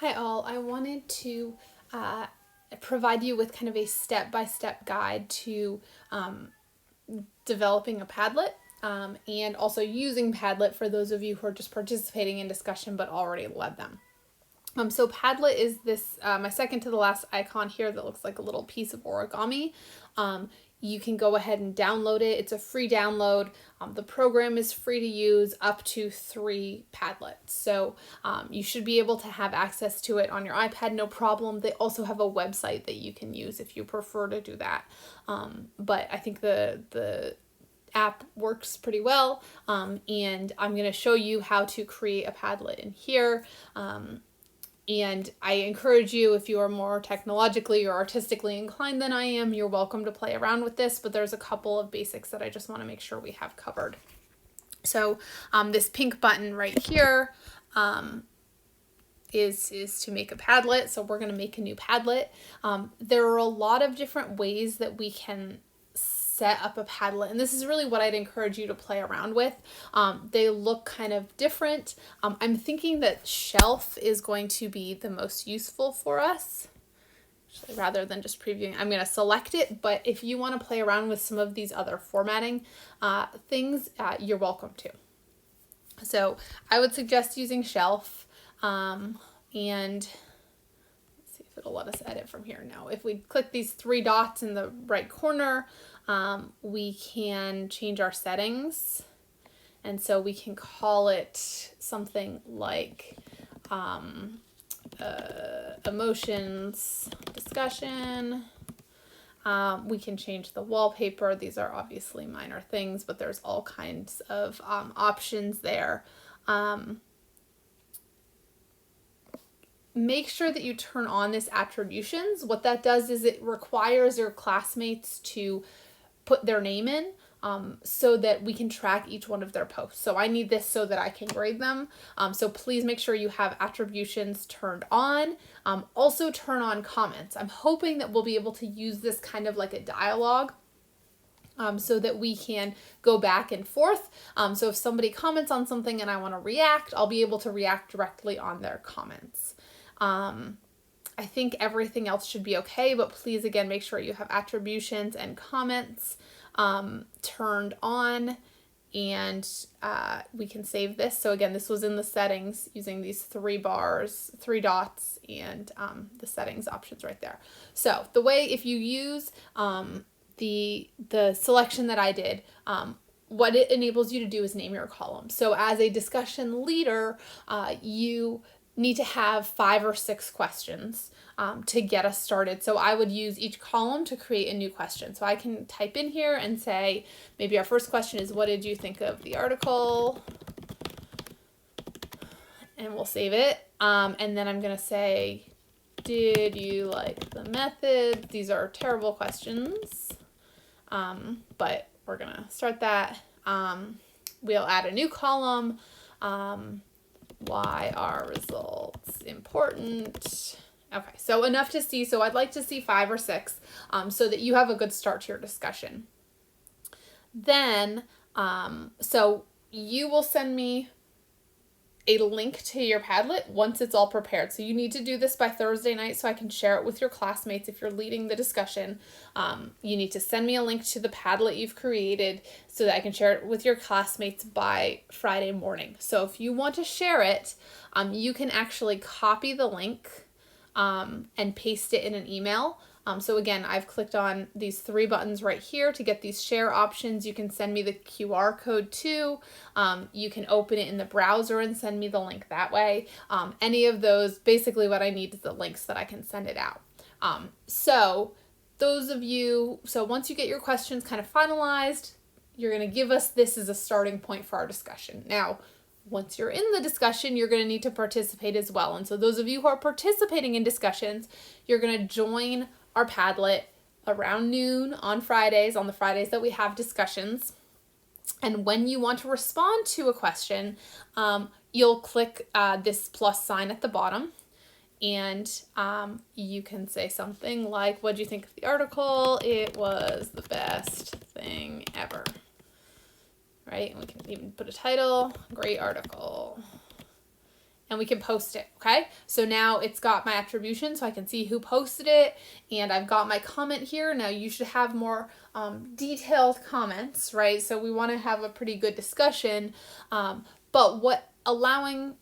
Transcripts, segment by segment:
Hi all, I wanted to provide you with kind of a step-by-step guide to developing a Padlet and also using Padlet for those of you who are just participating in discussion but already led them. So Padlet is this, my second to the last icon here that looks like a little piece of origami. You can go ahead and download it. It's a free download. The program is free to use up to 3 Padlets. So you should be able to have access to it on your iPad, no problem. They also have a website that you can use if you prefer to do that. But I think the app works pretty well. And I'm going to show you how to create a Padlet in here. And I encourage you, if you are more technologically or artistically inclined than I am, you're welcome to play around with this, but there's a couple of basics that I just want to make sure we have covered. So this pink button right here is to make a Padlet. So we're going to make a new Padlet. There are a lot of different ways that we can set up a Padlet, and this is really what I'd encourage you to play around with. They look kind of different. I'm thinking that shelf is going to be the most useful for us. Actually, rather than just previewing, I'm going to select it, but if you want to play around with some of these other formatting things, you're welcome to. So I would suggest using shelf, and let's see if it'll let us edit from here. No, if we click these 3 dots in the right corner, we can change our settings, and so we can call it something like emotions discussion. We can change the wallpaper. These are obviously minor things, but there's all kinds of options there. Make sure that you turn on this attributions. What that does is it requires your classmates to put their name in so that we can track each one of their posts. So I need this so that I can grade them. So please make sure you have attributions turned on. Also turn on comments. I'm hoping that we'll be able to use this kind of like a dialogue so that we can go back and forth. So if somebody comments on something and I want to react, I'll be able to react directly on their comments. I think everything else should be okay, but please again make sure you have attributions and comments turned on, and we can save this. So again, this was in the settings using these 3 dots, and the settings options right there. So the way, if you use the selection that I did, what it enables you to do is name your column. So as a discussion leader, you need to have 5 or 6 questions to get us started. So I would use each column to create a new question. So I can type in here and say, maybe our first question is, what did you think of the article? And we'll save it. And then I'm going to say, did you like the method? These are terrible questions, but we're going to start that. We'll add a new column. Why are results important? Okay, so enough to see. So I'd like to see 5 or 6 so that you have a good start to your discussion. Then, so you will send me a link to your Padlet once it's all prepared. So you need to do this by Thursday night so I can share it with your classmates. If you're leading the discussion, you need to send me a link to the Padlet you've created so that I can share it with your classmates by Friday morning. So if you want to share it, you can actually copy the link and paste it in an email. So again, I've clicked on these 3 buttons right here to get these share options. You can send me the QR code too. You can open it in the browser and send me the link that way. Any of those, basically what I need is the links that I can send it out. So those of you, so once you get your questions kind of finalized, you're going to give us this as a starting point for our discussion. Now, once you're in the discussion, you're going to need to participate as well. And so those of you who are participating in discussions, you're going to join our Padlet around noon on Fridays, on the Fridays that we have discussions. And when you want to respond to a question, you'll click this plus sign at the bottom, and you can say something like, what do you think of the article? It was the best thing ever. Right? And we can even put a title, great article. and we can post it, okay? So now it's got my attribution, so I can see who posted it, and I've got my comment here. Now you should have more detailed comments, right? So we want to have a pretty good discussion, but what allowing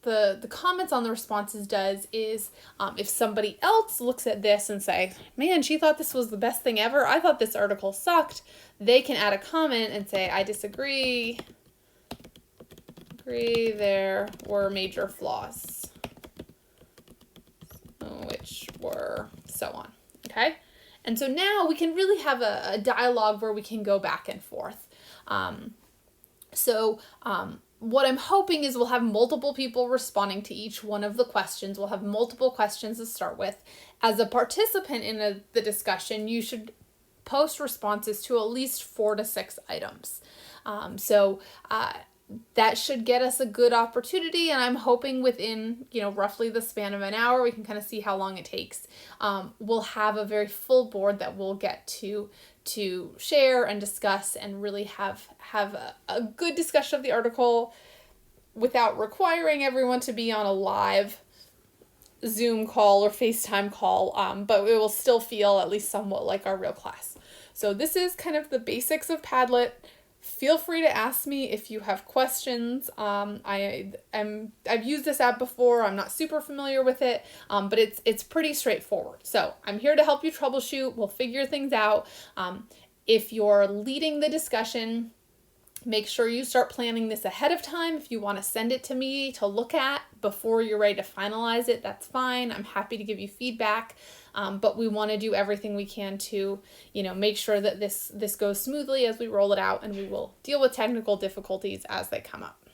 the comments on the responses does is if somebody else looks at this and say, man, she thought this was the best thing ever, I thought this article sucked, they can add a comment and say, I disagree, there were major flaws, which were so on, okay? And so now we can really have a dialogue where we can go back and forth. What I'm hoping is we'll have multiple people responding to each one of the questions. We'll have multiple questions to start with. As a participant in the discussion, you should post responses to at least 4 to 6 items. That should get us a good opportunity, and I'm hoping within, roughly the span of an hour, we can kind of see how long it takes. We'll have a very full board that we'll get to share and discuss and really have a good discussion of the article without requiring everyone to be on a live Zoom call or FaceTime call, but it will still feel at least somewhat like our real class. So this is kind of the basics of Padlet. Feel free to ask me if you have questions. I've used this app before. I'm not super familiar with it, but it's pretty straightforward. So I'm here to help you troubleshoot. We'll figure things out. If you're leading the discussion, make sure you start planning this ahead of time. If you want to send it to me to look at before you're ready to finalize it, that's fine. I'm happy to give you feedback. But we want to do everything we can to, make sure that this goes smoothly as we roll it out, and we will deal with technical difficulties as they come up.